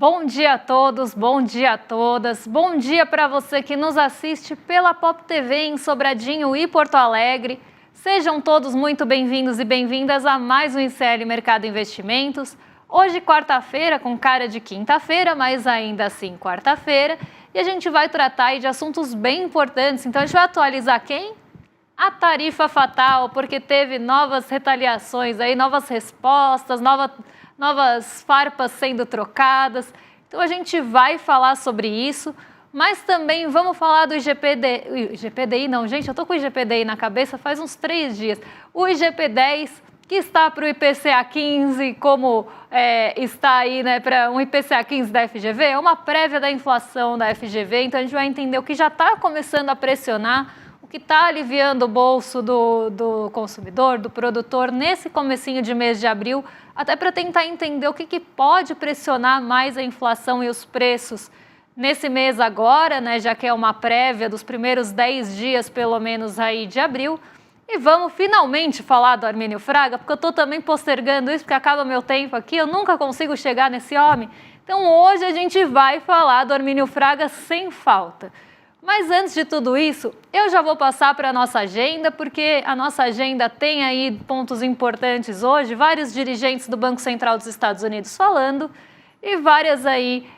Bom dia a todos, bom dia a todas, bom dia para você que nos assiste pela Pop TV em Sobradinho e Porto Alegre. Sejam todos muito bem-vindos e bem-vindas a mais um ICL Mercado Investimentos. Hoje, quarta-feira, com cara de quinta-feira, mas ainda assim quarta-feira. E a gente vai tratar aí de assuntos bem importantes. Então, a gente vai atualizar quem? A tarifa fatal, porque teve novas retaliações, aí, novas respostas, novas farpas sendo trocadas. Então a gente vai falar sobre isso, mas também vamos falar do IGPDI não, gente, eu tô com o IGPDI na cabeça faz uns 3 dias. O IGP-10, que está para o IPCA 15, como está aí, né, para um IPCA 15 da FGV, é uma prévia da inflação da FGV, então a gente vai entender o que já está começando a pressionar, o que está aliviando o bolso do consumidor, do produtor, nesse comecinho de mês de abril, até para tentar entender o que pode pressionar mais a inflação e os preços nesse mês agora, né, já que é uma prévia dos primeiros 10 dias, pelo menos, aí de abril. E vamos finalmente falar do Armínio Fraga, porque eu estou também postergando isso, porque acaba meu tempo aqui, eu nunca consigo chegar nesse homem. Então hoje a gente vai falar do Armínio Fraga sem falta. Mas antes de tudo isso, eu já vou passar para a nossa agenda, porque a nossa agenda tem aí pontos importantes hoje, vários dirigentes do Banco Central dos Estados Unidos falando e várias aí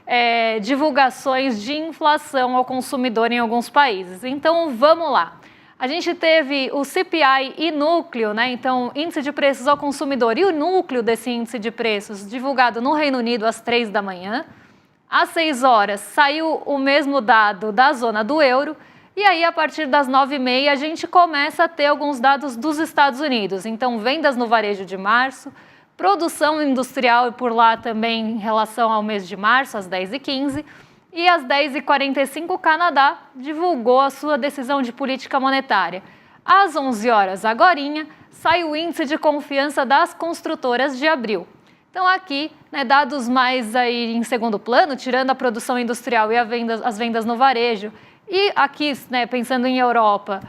divulgações de inflação ao consumidor em alguns países. Então vamos lá. A gente teve o CPI e núcleo, né? Então índice de preços ao consumidor e o núcleo desse índice de preços divulgado no Reino Unido às 3 da manhã. Às 6 horas saiu o mesmo dado da zona do euro e aí a partir das 9h30 a gente começa a ter alguns dados dos Estados Unidos. Então vendas no varejo de março, produção industrial por lá também em relação ao mês de março, às 10h15 e às 10h45 o Canadá divulgou a sua decisão de política monetária. Às 11 horas agorinha sai o índice de confiança das construtoras de abril. Então aqui, né, dados mais aí em segundo plano, tirando a produção industrial e as vendas no varejo. E aqui, né, pensando em Europa,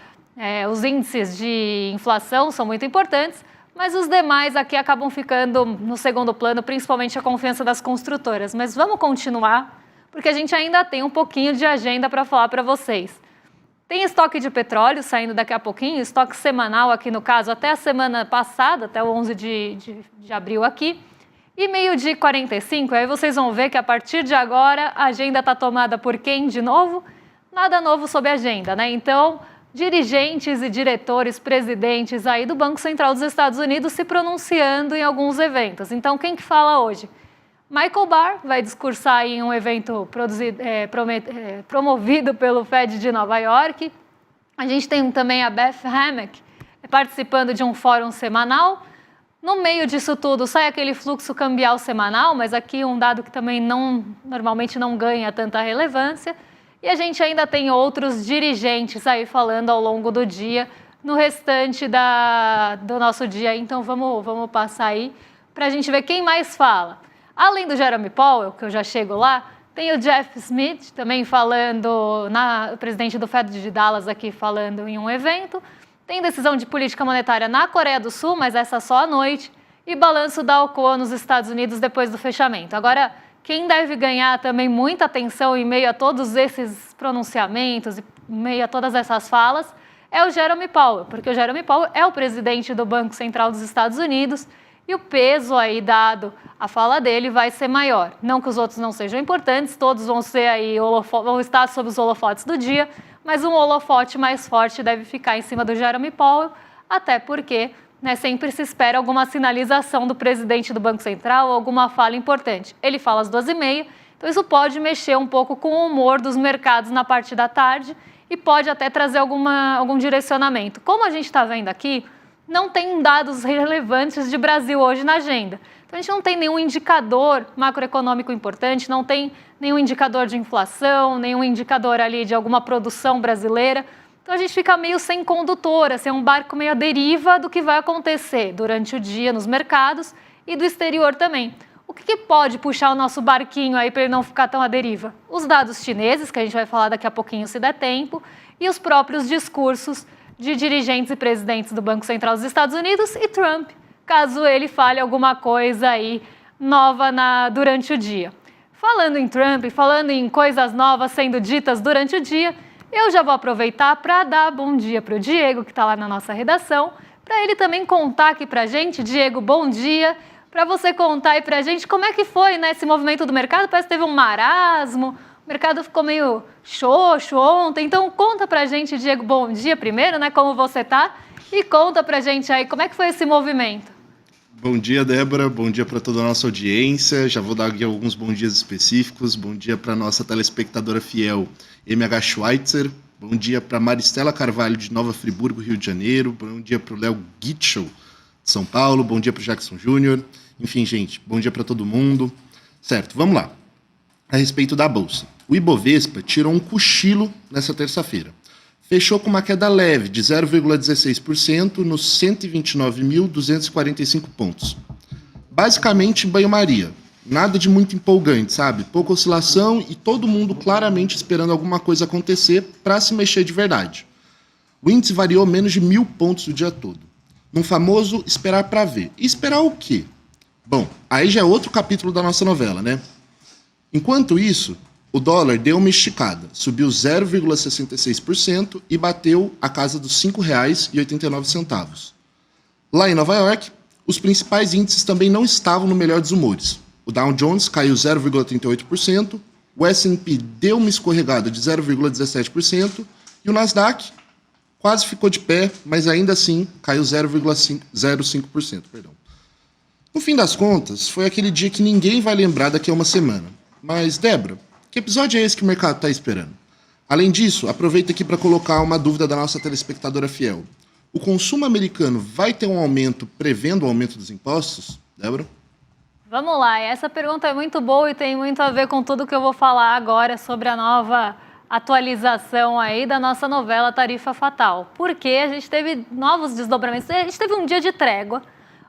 os índices de inflação são muito importantes, mas os demais aqui acabam ficando no segundo plano, principalmente a confiança das construtoras. Mas vamos continuar, porque a gente ainda tem um pouquinho de agenda para falar para vocês. Tem estoque de petróleo saindo daqui a pouquinho, estoque semanal aqui no caso, até a semana passada, até o 11 de abril aqui. E 12h45, aí vocês vão ver que a partir de agora a agenda está tomada por quem de novo? Nada novo sobre a agenda, né? Então, dirigentes e diretores, presidentes aí do Banco Central dos Estados Unidos se pronunciando em alguns eventos. Então, quem que fala hoje? Michael Barr vai discursar em um evento promovido pelo Fed de Nova York. A gente tem também a Beth Hammack participando de um fórum semanal. No meio disso tudo sai aquele fluxo cambial semanal, mas aqui um dado que também normalmente não ganha tanta relevância. E a gente ainda tem outros dirigentes aí falando ao longo do dia, no restante do nosso dia. Então vamos passar aí para a gente ver quem mais fala. Além do Jerome Powell, que eu já chego lá, tem o Jeff Smith também falando, o presidente do Fed de Dallas aqui falando em um evento. Tem decisão de política monetária na Coreia do Sul, mas essa só à noite, e balanço da Alcoa nos Estados Unidos depois do fechamento. Agora, quem deve ganhar também muita atenção em meio a todos esses pronunciamentos, em meio a todas essas falas, é o Jerome Powell, porque o Jerome Powell é o presidente do Banco Central dos Estados Unidos e o peso aí dado à fala dele vai ser maior. Não que os outros não sejam importantes, todos vão ser aí, vão estar sob os holofotes do dia, mas um holofote mais forte deve ficar em cima do Jerome Powell, até porque, né, sempre se espera alguma sinalização do presidente do Banco Central, alguma fala importante. Ele fala às 12h30, então isso pode mexer um pouco com o humor dos mercados na parte da tarde e pode até trazer algum direcionamento. Como a gente está vendo aqui, não tem dados relevantes de Brasil hoje na agenda. Então a gente não tem nenhum indicador macroeconômico importante, não tem nenhum indicador de inflação, nenhum indicador ali de alguma produção brasileira. Então a gente fica meio sem condutor, assim, um barco meio à deriva do que vai acontecer durante o dia nos mercados e do exterior também. O que pode puxar o nosso barquinho aí para ele não ficar tão à deriva? Os dados chineses, que a gente vai falar daqui a pouquinho se der tempo, e os próprios discursos de dirigentes e presidentes do Banco Central dos Estados Unidos e Trump, caso ele fale alguma coisa aí nova durante o dia. falando em Trump, falando em coisas novas sendo ditas durante o dia, eu já vou aproveitar para dar bom dia para o Diego, que está lá na nossa redação, para ele também contar aqui para a gente. Diego, bom dia, para você contar aí para a gente como é que foi, né, esse movimento do mercado. Parece que teve um marasmo, o mercado ficou meio xoxo ontem, então conta para a gente, Diego, bom dia primeiro, né, como você está, e conta para a gente aí como é que foi esse movimento. Bom dia, Débora. Bom dia para toda a nossa audiência. Já vou dar aqui alguns bons dias específicos. Bom dia para a nossa telespectadora fiel, MH Schweitzer. Bom dia para Maristela Carvalho, de Nova Friburgo, Rio de Janeiro. Bom dia para o Léo Gitschel, de São Paulo. Bom dia para o Jackson Júnior. Enfim, gente, bom dia para todo mundo. Certo, vamos lá. A respeito da Bolsa. O Ibovespa tirou um cochilo nessa terça-feira. Fechou com uma queda leve de 0,16% nos 129.245 pontos. Basicamente banho-maria. Nada de muito empolgante, sabe? Pouca oscilação e todo mundo claramente esperando alguma coisa acontecer para se mexer de verdade. O índice variou menos de 1.000 pontos o dia todo. Num famoso esperar para ver. E esperar o quê? Bom, aí já é outro capítulo da nossa novela, né? Enquanto isso, o dólar deu uma esticada, subiu 0,66% e bateu a casa dos R$ 5,89. Lá em Nova York, os principais índices também não estavam no melhor dos humores. O Dow Jones caiu 0,38%, o S&P deu uma escorregada de 0,17% e o Nasdaq quase ficou de pé, mas ainda assim caiu 0,05%. No fim das contas, foi aquele dia que ninguém vai lembrar daqui a uma semana. Mas, Débora, que episódio é esse que o mercado está esperando? Além disso, aproveita aqui para colocar uma dúvida da nossa telespectadora fiel. O consumo americano vai ter um aumento, prevendo o aumento dos impostos? Débora? Vamos lá, essa pergunta é muito boa e tem muito a ver com tudo que eu vou falar agora sobre a nova atualização aí da nossa novela Tarifa Fatal. Porque a gente teve novos desdobramentos, a gente teve um dia de trégua.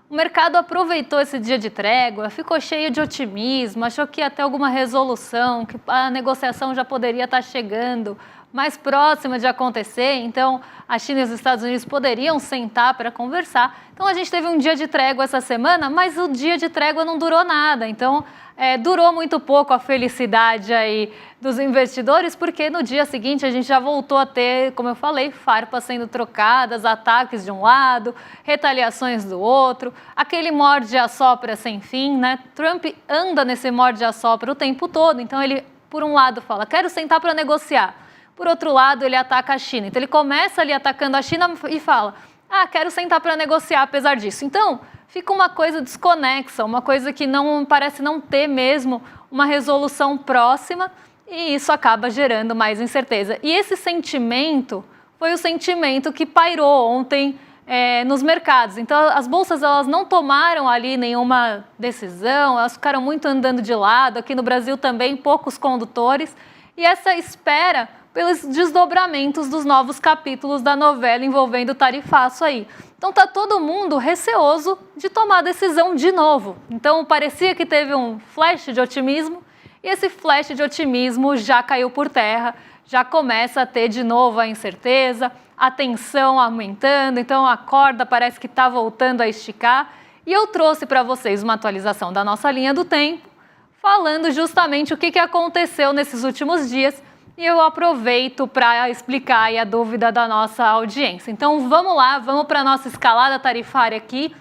O mercado aproveitou esse dia de trégua, ficou cheio de otimismo, achou que ia ter alguma resolução, que a negociação já poderia estar chegando mais próxima de acontecer, então a China e os Estados Unidos poderiam sentar para conversar. Então a gente teve um dia de trégua essa semana, mas o dia de trégua não durou nada, então durou muito pouco a felicidade aí dos investidores, porque no dia seguinte a gente já voltou a ter, como eu falei, farpas sendo trocadas, ataques de um lado, retaliações do outro, aquele morde-a-sopra sem fim, né? Trump anda nesse morde-a-sopra o tempo todo, então ele, por um lado, fala, quero sentar para negociar. Por outro lado, ele ataca a China. Então ele começa ali atacando a China e fala, quero sentar para negociar apesar disso. Então, fica uma coisa desconexa, uma coisa que não parece não ter mesmo uma resolução próxima e isso acaba gerando mais incerteza. E esse sentimento foi o sentimento que pairou ontem nos mercados. Então, as bolsas elas não tomaram ali nenhuma decisão, elas ficaram muito andando de lado. Aqui no Brasil também, poucos condutores. E essa espera pelos desdobramentos dos novos capítulos da novela envolvendo o tarifaço aí. Então tá todo mundo receoso de tomar decisão de novo. Então parecia que teve um flash de otimismo e esse flash de otimismo já caiu por terra, já começa a ter de novo a incerteza, a tensão aumentando, então a corda parece que está voltando a esticar. E eu trouxe para vocês uma atualização da nossa linha do tempo, falando justamente o que aconteceu nesses últimos dias. E eu aproveito para explicar aí a dúvida da nossa audiência. Então vamos lá, vamos para a nossa escalada tarifária aqui,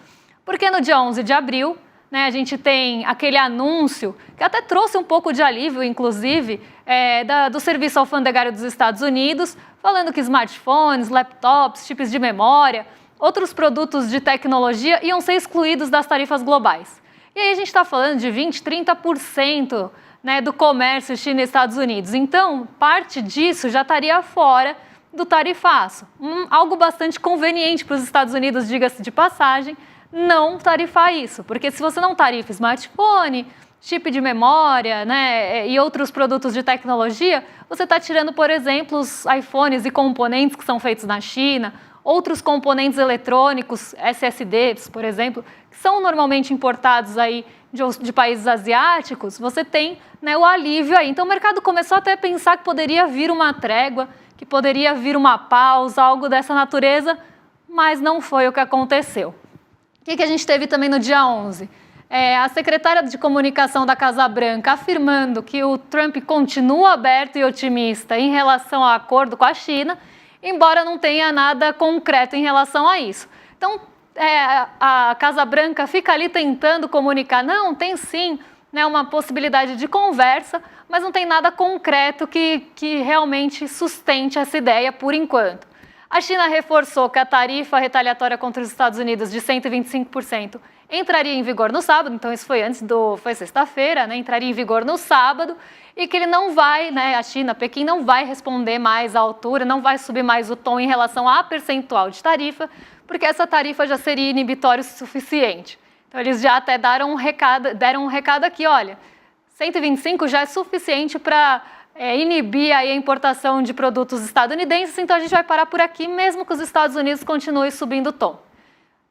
porque no dia 11 de abril, né, a gente tem aquele anúncio, que até trouxe um pouco de alívio, inclusive, do Serviço Alfandegário dos Estados Unidos, falando que smartphones, laptops, chips de memória, outros produtos de tecnologia iam ser excluídos das tarifas globais. E aí a gente está falando de 20%, 30%, né, do comércio China e Estados Unidos. Então, parte disso já estaria fora do tarifaço. Algo bastante conveniente para os Estados Unidos, diga-se de passagem, não tarifar isso. Porque se você não tarifa smartphone, chip de memória, né, e outros produtos de tecnologia, você está tirando, por exemplo, os iPhones e componentes que são feitos na China, outros componentes eletrônicos, SSDs, por exemplo, que são normalmente importados aí de países asiáticos, você tem, né, o alívio aí. Então o mercado começou até a pensar que poderia vir uma trégua, que poderia vir uma pausa, algo dessa natureza, mas não foi o que aconteceu. O que a gente teve também no dia 11? A secretária de comunicação da Casa Branca afirmando que o Trump continua aberto e otimista em relação ao acordo com a China, embora não tenha nada concreto em relação a isso. Então, a Casa Branca fica ali tentando comunicar, não, tem sim, né, uma possibilidade de conversa, mas não tem nada concreto que realmente sustente essa ideia por enquanto. A China reforçou que a tarifa retaliatória contra os Estados Unidos de 125% entraria em vigor no sábado, então isso foi sexta-feira, né, entraria em vigor no sábado, e que ele não vai, né, a China, Pequim não vai responder mais à altura, não vai subir mais o tom em relação à percentual de tarifa, porque essa tarifa já seria inibitória o suficiente. Então eles já até deram um recado aqui, olha, 125 já é suficiente para inibir aí a importação de produtos estadunidenses, então a gente vai parar por aqui, mesmo que os Estados Unidos continuem subindo o tom.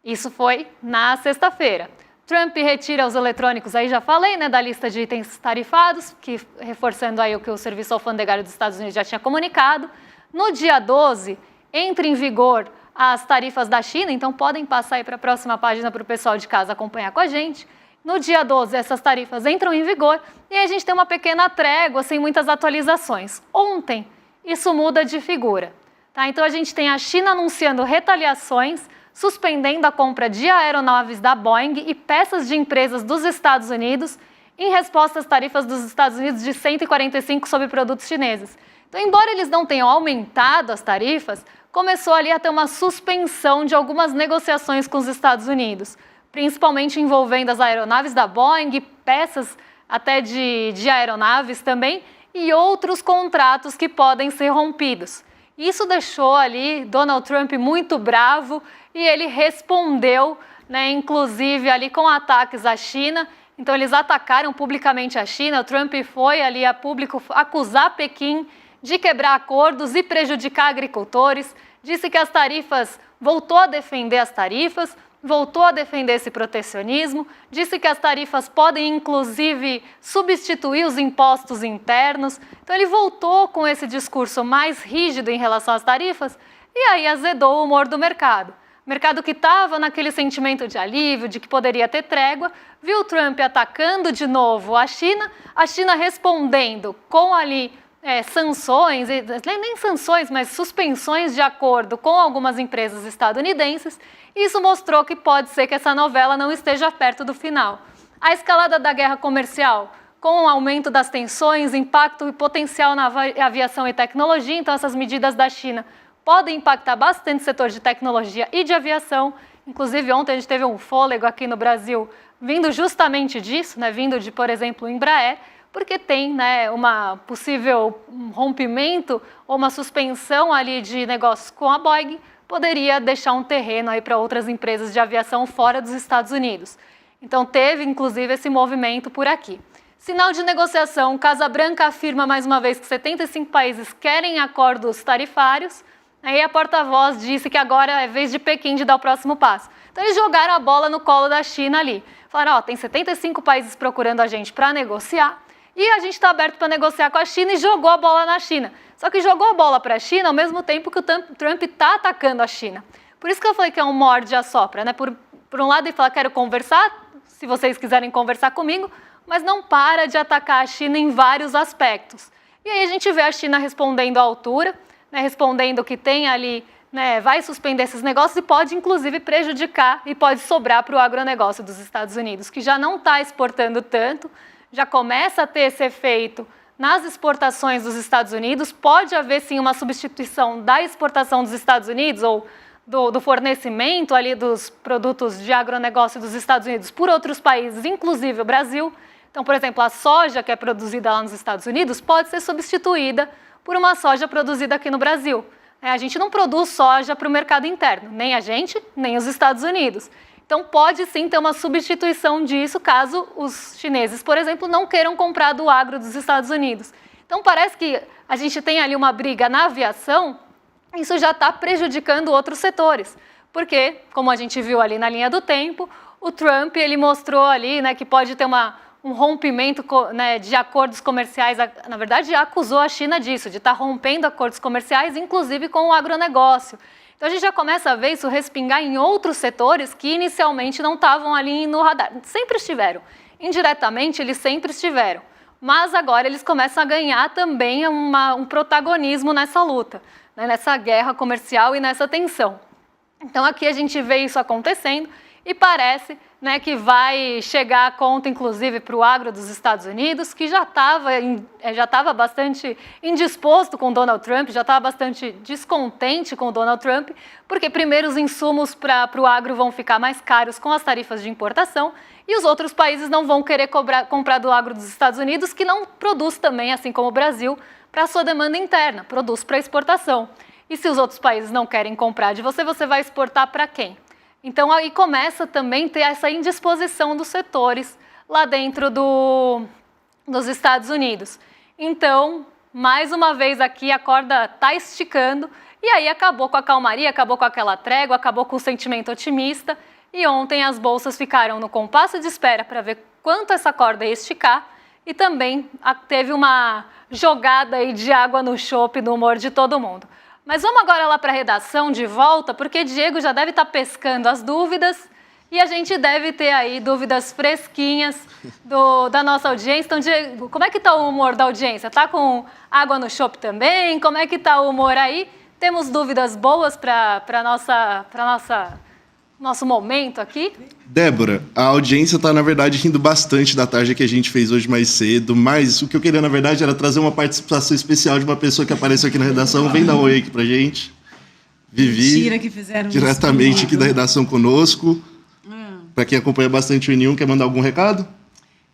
Isso foi na sexta-feira. Trump retira os eletrônicos, aí já falei, né, da lista de itens tarifados, que reforçando aí o que o Serviço Alfandegário dos Estados Unidos já tinha comunicado. No dia 12, entra em vigor as tarifas da China, então podem passar aí para a próxima página para o pessoal de casa acompanhar com a gente. No dia 12, essas tarifas entram em vigor e a gente tem uma pequena trégua, sem muitas atualizações. Ontem, isso muda de figura. Tá? Então, a gente tem a China anunciando retaliações, suspendendo a compra de aeronaves da Boeing e peças de empresas dos Estados Unidos em resposta às tarifas dos Estados Unidos de 145 sobre produtos chineses. Então, embora eles não tenham aumentado as tarifas, começou ali a ter uma suspensão de algumas negociações com os Estados Unidos, principalmente envolvendo as aeronaves da Boeing, peças até de aeronaves também, e outros contratos que podem ser rompidos. Isso deixou ali Donald Trump muito bravo e ele respondeu, né, inclusive ali com ataques à China. Então eles atacaram publicamente a China, o Trump foi ali a público acusar Pequim de quebrar acordos e prejudicar agricultores, disse que as tarifas, voltou a defender as tarifas, voltou a defender esse protecionismo, disse que as tarifas podem, inclusive, substituir os impostos internos. Então, ele voltou com esse discurso mais rígido em relação às tarifas e aí azedou o humor do mercado. O mercado que estava naquele sentimento de alívio, de que poderia ter trégua, viu o Trump atacando de novo a China respondendo com ali sanções, nem sanções, mas suspensões de acordo com algumas empresas estadunidenses. Isso mostrou que pode ser que essa novela não esteja perto do final. A escalada da guerra comercial, com o aumento das tensões, impacto e potencial na aviação e tecnologia, então essas medidas da China podem impactar bastante o setor de tecnologia e de aviação. Inclusive, ontem a gente teve um fôlego aqui no Brasil vindo justamente disso, né, vindo de, por exemplo, Embraer, porque tem, né, uma possível rompimento ou uma suspensão ali de negócios com a Boeing, poderia deixar um terreno aí para outras empresas de aviação fora dos Estados Unidos. Então teve, inclusive, esse movimento por aqui. Sinal de negociação, Casa Branca afirma mais uma vez que 75 países querem acordos tarifários, aí a porta-voz disse que agora é vez de Pequim de dar o próximo passo. Então eles jogaram a bola no colo da China ali. Falaram, tem 75 países procurando a gente para negociar, e a gente está aberto para negociar com a China e jogou a bola na China. Só que jogou a bola para a China ao mesmo tempo que o Trump está atacando a China. Por isso que eu falei que é um morde-a-sopra, né? Por um lado ele fala, quero conversar, se vocês quiserem conversar comigo, mas não para de atacar a China em vários aspectos. E aí a gente vê a China respondendo à altura, né? Respondendo que tem ali, né, vai suspender esses negócios e pode inclusive prejudicar e pode sobrar para o agronegócio dos Estados Unidos, que já não está exportando tanto, já começa a ter esse efeito nas exportações dos Estados Unidos. Pode haver sim uma substituição da exportação dos Estados Unidos ou do fornecimento ali dos produtos de agronegócio dos Estados Unidos por outros países, inclusive o Brasil. Então, por exemplo, a soja que é produzida lá nos Estados Unidos pode ser substituída por uma soja produzida aqui no Brasil. A gente não produz soja para o mercado interno, nem a gente, nem os Estados Unidos. Então, pode sim ter uma substituição disso caso os chineses, por exemplo, não queiram comprar do agro dos Estados Unidos. Então, parece que a gente tem ali uma briga na aviação, isso já está prejudicando outros setores. Porque, como a gente viu ali na linha do tempo, o Trump ele mostrou ali, né, que pode ter um rompimento, né, de acordos comerciais, na verdade acusou a China disso, de estar rompendo acordos comerciais, inclusive com o agronegócio. Então a gente já começa a ver isso respingar em outros setores que inicialmente não estavam ali no radar. Sempre estiveram. Indiretamente eles sempre estiveram. Mas agora eles começam a ganhar também um protagonismo nessa luta, né, nessa guerra comercial e nessa tensão. Então aqui a gente vê isso acontecendo e parece, né, que vai chegar a conta, inclusive, para o agro dos Estados Unidos, que já estava bastante indisposto com Donald Trump, já estava bastante descontente com Donald Trump, porque primeiro os insumos para o agro vão ficar mais caros com as tarifas de importação e os outros países não vão querer comprar do agro dos Estados Unidos, que não produz também, assim como o Brasil, para a sua demanda interna, produz para exportação. E se os outros países não querem comprar de você, você vai exportar para quem? Então, aí começa também a ter essa indisposição dos setores lá dentro dos Estados Unidos. Então, mais uma vez aqui, a corda está esticando e aí acabou com a calmaria, acabou com aquela trégua, acabou com o sentimento otimista e ontem as bolsas ficaram no compasso de espera para ver quanto essa corda ia esticar e também teve uma jogada aí de água no chope no humor de todo mundo. Mas vamos agora lá para a redação de volta, porque Diego já deve estar pescando as dúvidas e a gente deve ter aí dúvidas fresquinhas da nossa audiência. Então, Diego, como é que está o humor da audiência? Está com água no chope também? Como é que está o humor aí? Temos dúvidas boas para nosso momento aqui? Débora, a audiência está, na verdade, rindo bastante da tarde que a gente fez hoje mais cedo, mas o que eu queria, na verdade, era trazer uma participação especial de uma pessoa que apareceu aqui na redação. Vem dar um oi aqui pra gente. Vivi, mentira que fizeram diretamente aqui da redação conosco. Para quem acompanha bastante o N1, quer mandar algum recado?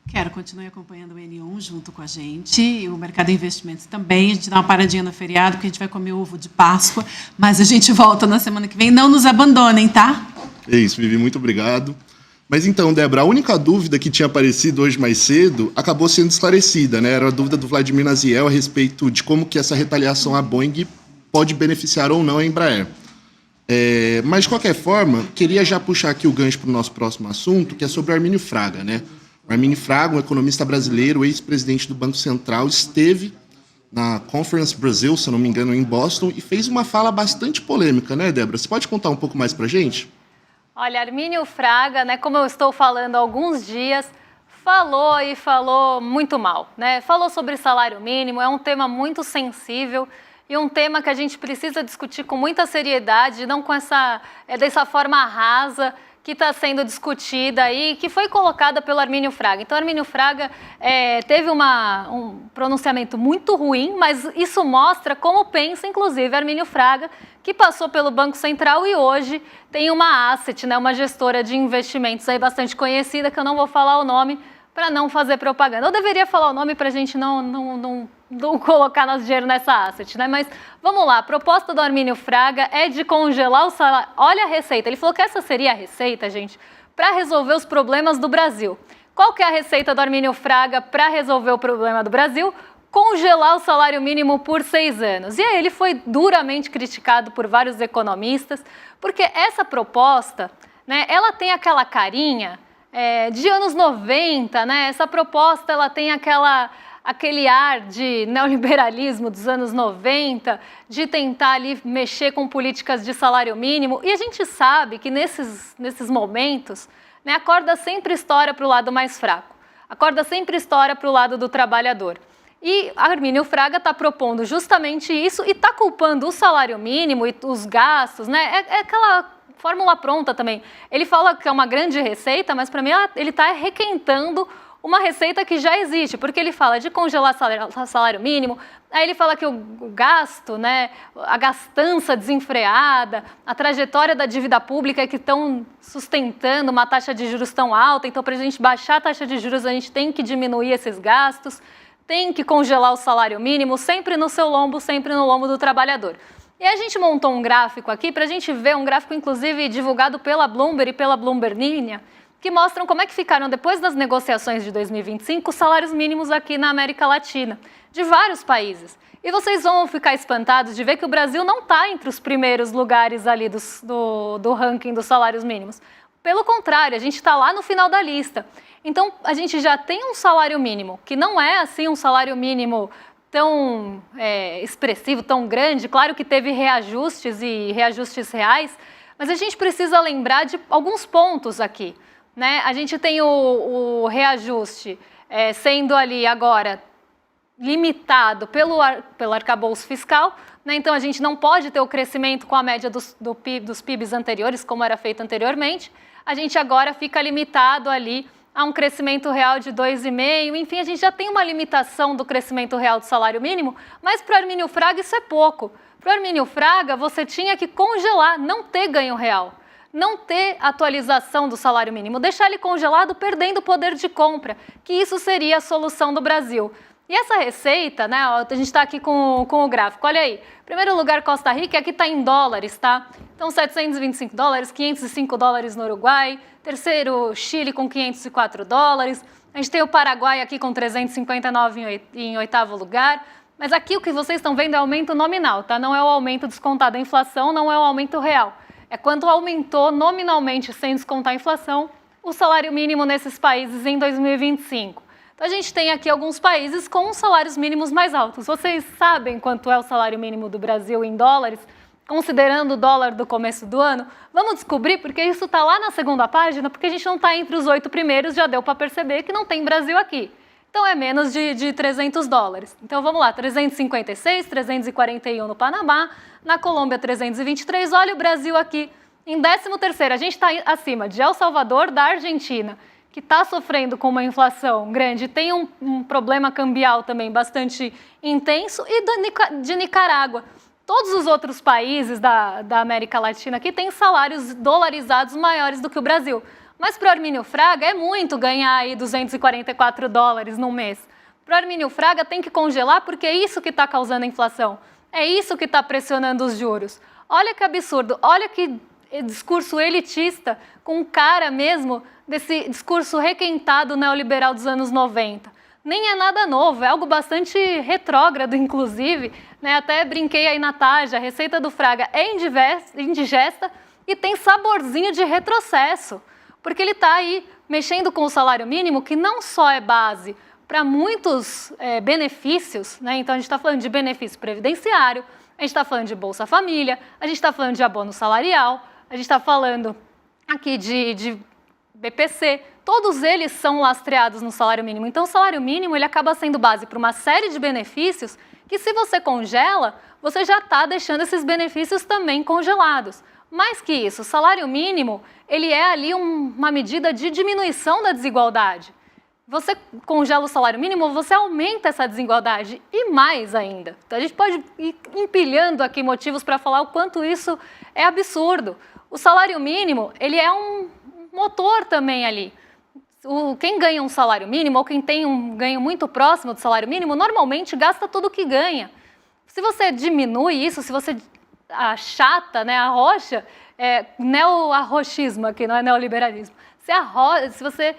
Quero, continue acompanhando o N1 junto com a gente, e o Mercado de Investimentos também. A gente dá uma paradinha no feriado, porque a gente vai comer ovo de Páscoa, mas a gente volta na semana que vem. Não nos abandonem, tá? É isso, Vivi, muito obrigado. Mas então, Débora, a única dúvida que tinha aparecido hoje mais cedo acabou sendo esclarecida, né? Era a dúvida do Vladimir Naziel a respeito de como que essa retaliação à Boeing pode beneficiar ou não a Embraer. Mas, de qualquer forma, queria já puxar aqui o gancho para o nosso próximo assunto, que é sobre o Armínio Fraga, né? O Armínio Fraga, um economista brasileiro, ex-presidente do Banco Central, esteve na Conference Brasil, se eu não me engano, em Boston, e fez uma fala bastante polêmica, né, Débora? Você pode contar um pouco mais para a gente? Olha, Armínio Fraga, né, como eu estou falando há alguns dias, falou muito mal, né? Falou sobre salário mínimo, é um tema muito sensível e um tema que a gente precisa discutir com muita seriedade, não com dessa forma rasa que está sendo discutida e que foi colocada pelo Armínio Fraga. Então, Armínio Fraga teve um pronunciamento muito ruim, mas isso mostra como pensa, inclusive, Armínio Fraga, que passou pelo Banco Central e hoje tem uma asset, né, uma gestora de investimentos aí bastante conhecida, que eu não vou falar o nome para não fazer propaganda. Eu deveria falar o nome para a gente não colocar nosso dinheiro nessa asset, né? Mas vamos lá, a proposta do Armínio Fraga é de congelar o salário. Olha a receita, ele falou que essa seria a receita, gente, para resolver os problemas do Brasil. Qual que é a receita do Armínio Fraga para resolver o problema do Brasil? Congelar o salário mínimo por 6 anos. E aí ele foi duramente criticado por vários economistas, porque essa proposta, né, ela tem aquela carinha de anos 90, né? Essa proposta ela tem aquele ar de neoliberalismo dos anos 90, de tentar ali mexer com políticas de salário mínimo. E a gente sabe que nesses momentos, né, a corda sempre estoura para o lado mais fraco. A corda sempre estoura para o lado do trabalhador. E Armínio Fraga está propondo justamente isso e está culpando o salário mínimo e os gastos, né? É aquela fórmula pronta também. Ele fala que é uma grande receita, mas para mim ele está requentando uma receita que já existe, porque ele fala de congelar salário mínimo, aí ele fala que o gasto, né, a gastança desenfreada, a trajetória da dívida pública que estão sustentando uma taxa de juros tão alta, então para a gente baixar a taxa de juros a gente tem que diminuir esses gastos, tem que congelar o salário mínimo, sempre no seu lombo, sempre no lombo do trabalhador. E a gente montou um gráfico aqui para a gente ver, um gráfico inclusive divulgado pela Bloomberg e pela Bloomberg Linha, que mostram como é que ficaram, depois das negociações de 2025, os salários mínimos aqui na América Latina, de vários países. E vocês vão ficar espantados de ver que o Brasil não está entre os primeiros lugares ali do ranking dos salários mínimos. Pelo contrário, a gente está lá no final da lista. Então, a gente já tem um salário mínimo, que não é assim um salário mínimo tão expressivo, tão grande. Claro que teve reajustes e reajustes reais, mas a gente precisa lembrar de alguns pontos aqui, né? A gente tem o reajuste sendo ali agora limitado pelo arcabouço fiscal, né? Então a gente não pode ter o crescimento com a média dos PIBs anteriores, como era feito anteriormente. A gente agora fica limitado ali a um crescimento real de 2,5%, enfim, a gente já tem uma limitação do crescimento real do salário mínimo, mas para o Armínio Fraga isso é pouco. Para o Armínio Fraga você tinha que congelar, não ter ganho real, não ter atualização do salário mínimo, deixar ele congelado perdendo poder de compra, que isso seria a solução do Brasil. E essa receita, né, a gente está aqui com o gráfico, olha aí, primeiro lugar Costa Rica, aqui está em dólares, tá? Então 725 dólares, 505 dólares no Uruguai, terceiro Chile com 504 dólares, a gente tem o Paraguai aqui com 359 em oitavo lugar, mas aqui o que vocês estão vendo é aumento nominal, tá? Não é o aumento descontado da inflação, não é o aumento real, é quanto aumentou nominalmente sem descontar a inflação o salário mínimo nesses países em 2025. Então, a gente tem aqui alguns países com salários mínimos mais altos. Vocês sabem quanto é o salário mínimo do Brasil em dólares, considerando o dólar do começo do ano? Vamos descobrir, porque isso está lá na segunda página, porque a gente não está entre os 8 primeiros, já deu para perceber que não tem Brasil aqui. Então, é menos de 300 dólares. Então, vamos lá, 356, 341 no Panamá, na Colômbia 323, olha o Brasil aqui em 13º, a gente está acima de El Salvador, da Argentina, que está sofrendo com uma inflação grande, tem um problema cambial também bastante intenso, e de Nicarágua. Todos os outros países da América Latina aqui têm salários dolarizados maiores do que o Brasil. Mas para o Armínio Fraga é muito ganhar aí 244 dólares no mês. Para o Armínio Fraga tem que congelar porque é isso que está causando a inflação. É isso que está pressionando os juros. Olha que absurdo, olha que discurso elitista, com cara mesmo desse discurso requentado neoliberal dos anos 90. Nem é nada novo, é algo bastante retrógrado, inclusive, né? Até brinquei aí na Taja, a receita do Fraga é indigesta e tem saborzinho de retrocesso, porque ele está aí mexendo com o salário mínimo, que não só é base para muitos benefícios, né? Então a gente está falando de benefício previdenciário, a gente está falando de Bolsa Família, a gente está falando de abono salarial, a gente está falando aqui de BPC, todos eles são lastreados no salário mínimo. Então, o salário mínimo ele acaba sendo base para uma série de benefícios que, se você congela, você já está deixando esses benefícios também congelados. Mais que isso, o salário mínimo ele é ali uma medida de diminuição da desigualdade. Você congela o salário mínimo, você aumenta essa desigualdade e mais ainda. Então, a gente pode ir empilhando aqui motivos para falar o quanto isso é absurdo. O salário mínimo, ele é um motor também ali. Quem ganha um salário mínimo ou quem tem um ganho muito próximo do salário mínimo, normalmente gasta tudo o que ganha. Se você diminui isso, se você achata, né, arrocha, neo-arrochismo aqui, não é neoliberalismo. Se você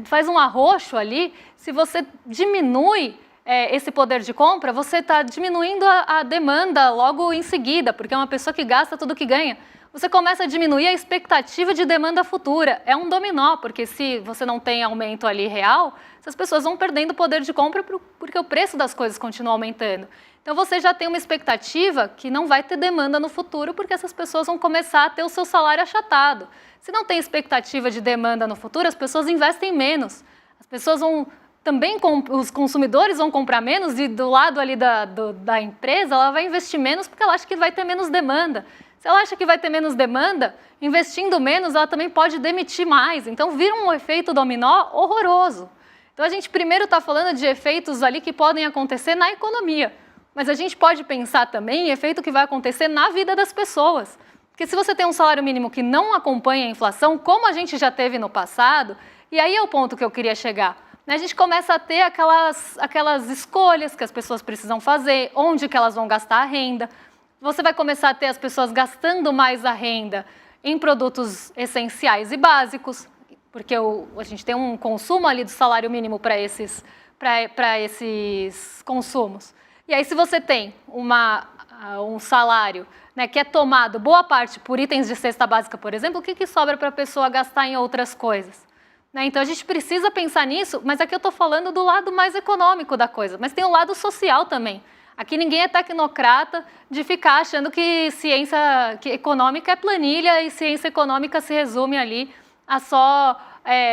faz um arroxo ali, se você diminui esse poder de compra, você está diminuindo a demanda logo em seguida, porque é uma pessoa que gasta tudo o que ganha. Você começa a diminuir a expectativa de demanda futura. É um dominó, porque se você não tem aumento ali real, essas pessoas vão perdendo poder de compra porque o preço das coisas continua aumentando. Então você já tem uma expectativa que não vai ter demanda no futuro, porque essas pessoas vão começar a ter o seu salário achatado. Se não tem expectativa de demanda no futuro, as pessoas investem menos. As pessoas vão também, os consumidores vão comprar menos e do lado ali da empresa, ela vai investir menos porque ela acha que vai ter menos demanda. Se ela acha que vai ter menos demanda, investindo menos, ela também pode demitir mais. Então, vira um efeito dominó horroroso. Então, a gente primeiro está falando de efeitos ali que podem acontecer na economia. Mas a gente pode pensar também em efeito que vai acontecer na vida das pessoas. Porque se você tem um salário mínimo que não acompanha a inflação, como a gente já teve no passado, e aí é o ponto que eu queria chegar, né? A gente começa a ter aquelas escolhas que as pessoas precisam fazer, onde que elas vão gastar a renda. Você vai começar a ter as pessoas gastando mais a renda em produtos essenciais e básicos, porque a gente tem um consumo ali do salário mínimo para esses consumos. E aí, se você tem um salário, né, que é tomado boa parte por itens de cesta básica, por exemplo, o que sobra para a pessoa gastar em outras coisas? Né? Então, a gente precisa pensar nisso, mas aqui eu estou falando do lado mais econômico da coisa, mas tem o lado social também. Aqui ninguém é tecnocrata de ficar achando que ciência econômica é planilha e ciência econômica se resume ali a só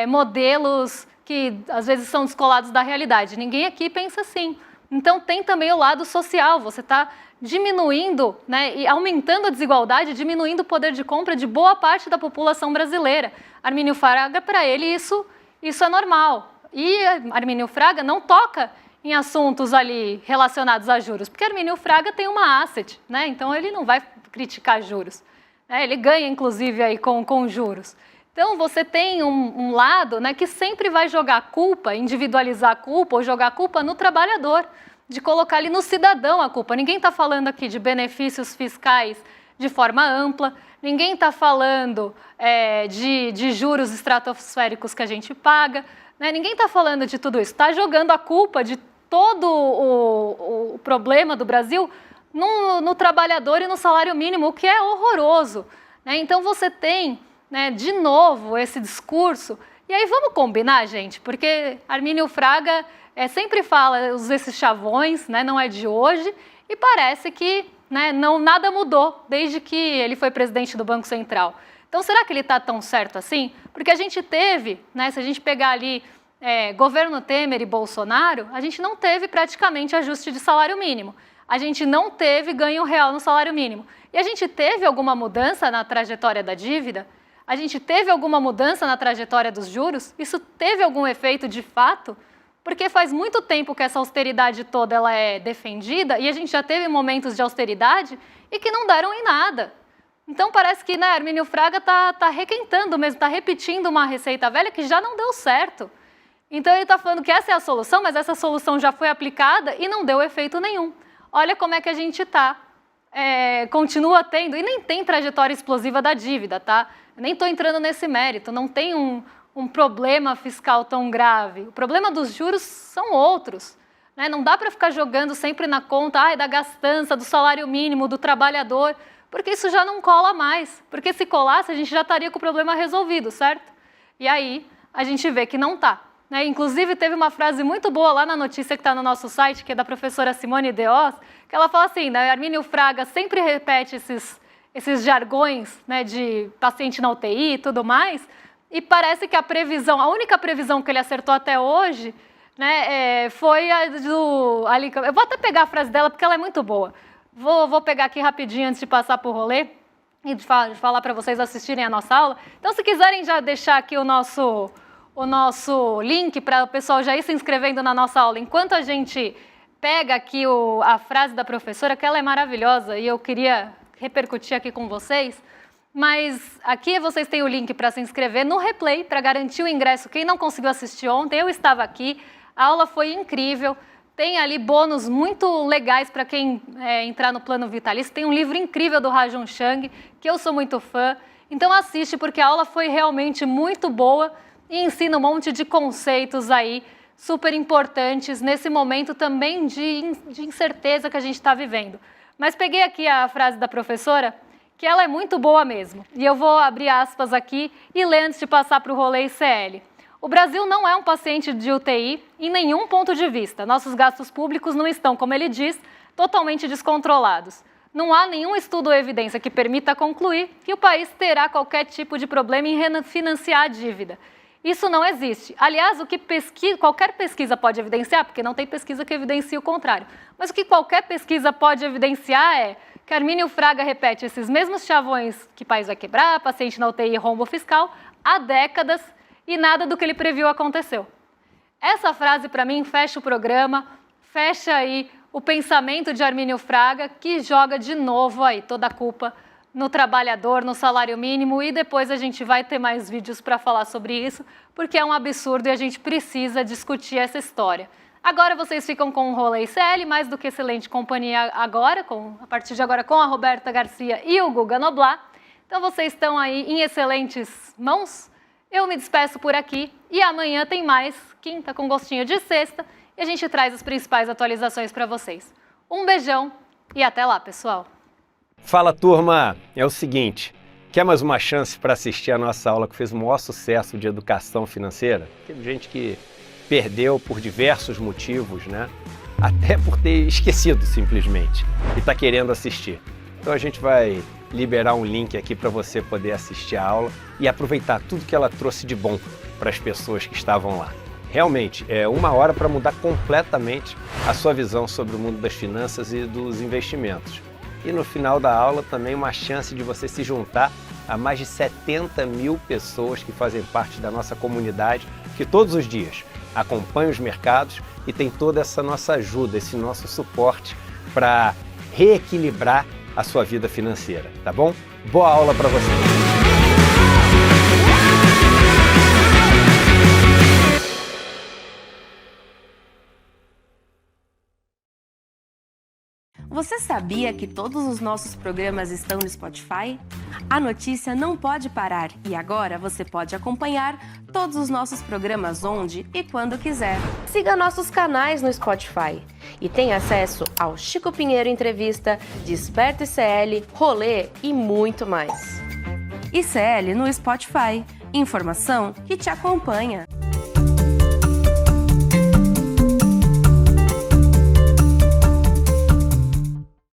modelos que às vezes são descolados da realidade. Ninguém aqui pensa assim. Então tem também o lado social, você está diminuindo, né, e aumentando a desigualdade, diminuindo o poder de compra de boa parte da população brasileira. Armínio Fraga, para ele, isso é normal. E Armínio Fraga não toca em assuntos ali relacionados a juros, porque Armínio Fraga tem uma asset, né? Então ele não vai criticar juros. Né? Ele ganha, inclusive, aí com juros. Então você tem um lado, né, que sempre vai jogar a culpa, individualizar a culpa ou jogar a culpa no trabalhador, de colocar ali no cidadão a culpa. Ninguém está falando aqui de benefícios fiscais de forma ampla, ninguém está falando de juros estratosféricos que a gente paga, né? Ninguém está falando de tudo isso, está jogando a culpa de todo o problema do Brasil no trabalhador e no salário mínimo, o que é horroroso. Né? Então você tem, né, de novo esse discurso, e aí vamos combinar, gente, porque Armínio Fraga sempre fala esses chavões, né, não é de hoje, e parece que, né, nada mudou desde que ele foi presidente do Banco Central. Então será que ele está tão certo assim? Porque a gente teve, né, se a gente pegar ali governo Temer e Bolsonaro, a gente não teve praticamente ajuste de salário mínimo. A gente não teve ganho real no salário mínimo. E a gente teve alguma mudança na trajetória da dívida? A gente teve alguma mudança na trajetória dos juros? Isso teve algum efeito de fato? Porque faz muito tempo que essa austeridade toda ela é defendida e a gente já teve momentos de austeridade e que não deram em nada. Então parece que, né, Armínio Fraga está requentando mesmo, está repetindo uma receita velha que já não deu certo. Então ele está falando que essa é a solução, mas essa solução já foi aplicada e não deu efeito nenhum. Olha como é que a gente está. Continua tendo, e nem tem trajetória explosiva da dívida, tá? Nem estou entrando nesse mérito, não tem um problema fiscal tão grave. O problema dos juros são outros. Né? Não dá para ficar jogando sempre na conta da gastança, do salário mínimo, do trabalhador, porque isso já não cola mais. Porque se colasse, a gente já estaria com o problema resolvido, certo? E aí a gente vê que não está. Né? Inclusive, teve uma frase muito boa lá na notícia que está no nosso site, que é da professora Simone Deos, que ela fala assim, né, Armínio Fraga sempre repete esses jargões, né, de paciente na UTI e tudo mais, e parece que a única previsão que ele acertou até hoje, né, foi a do... Ali, eu vou até pegar a frase dela, porque ela é muito boa. Vou pegar aqui rapidinho antes de passar para o rolê e de falar para vocês assistirem a nossa aula. Então, se quiserem já deixar aqui o nosso link para o pessoal já ir se inscrevendo na nossa aula, enquanto a gente pega aqui a frase da professora, que ela é maravilhosa e eu queria repercutir aqui com vocês, mas aqui vocês têm o link para se inscrever no replay, para garantir o ingresso. Quem não conseguiu assistir ontem, eu estava aqui, a aula foi incrível, tem ali bônus muito legais para quem entrar no plano vitalício, tem um livro incrível do Rajun Chang, que eu sou muito fã, então assiste porque a aula foi realmente muito boa, e ensina um monte de conceitos aí super importantes nesse momento também de incerteza que a gente está vivendo. Mas peguei aqui a frase da professora, que ela é muito boa mesmo. E eu vou abrir aspas aqui e ler antes de passar para o rolê ICL. O Brasil não é um paciente de UTI em nenhum ponto de vista. Nossos gastos públicos não estão, como ele diz, totalmente descontrolados. Não há nenhum estudo ou evidência que permita concluir que o país terá qualquer tipo de problema em refinanciar a dívida. Isso não existe. Aliás, o que qualquer pesquisa pode evidenciar, porque não tem pesquisa que evidencie o contrário, mas o que qualquer pesquisa pode evidenciar é que Armínio Fraga repete esses mesmos chavões que país vai quebrar, paciente na UTI e rombo fiscal, há décadas e nada do que ele previu aconteceu. Essa frase, para mim, fecha o programa, fecha aí o pensamento de Armínio Fraga, que joga de novo aí toda a culpa no trabalhador, no salário mínimo, e depois a gente vai ter mais vídeos para falar sobre isso, porque é um absurdo e a gente precisa discutir essa história. Agora vocês ficam com o Rolê ICL, mais do que excelente companhia agora, a partir de agora com a Roberta Garcia e o Guga Noblat. Então vocês estão aí em excelentes mãos. Eu me despeço por aqui e amanhã tem mais, quinta com gostinho de sexta, e a gente traz as principais atualizações para vocês. Um beijão E até lá, pessoal! Fala, turma! É o seguinte, quer mais uma chance para assistir a nossa aula que fez o maior sucesso de educação financeira? Teve gente que perdeu por diversos motivos, né? Até por ter esquecido simplesmente e está querendo assistir. Então a gente vai liberar um link aqui para você poder assistir a aula e aproveitar tudo que ela trouxe de bom para as pessoas que estavam lá. Realmente, é 1 hora para mudar completamente a sua visão sobre o mundo das finanças e dos investimentos. E no final da aula também uma chance de você se juntar a mais de 70 mil pessoas que fazem parte da nossa comunidade, que todos os dias acompanham os mercados e tem toda essa nossa ajuda, esse nosso suporte para reequilibrar a sua vida financeira, tá bom? Boa aula para você! Você sabia que todos os nossos programas estão no Spotify? A notícia não pode parar e agora você pode acompanhar todos os nossos programas onde e quando quiser. Siga nossos canais no Spotify e tenha acesso ao Chico Pinheiro Entrevista, Desperta ICL, Rolê e muito mais. ICL no Spotify. Informação que te acompanha.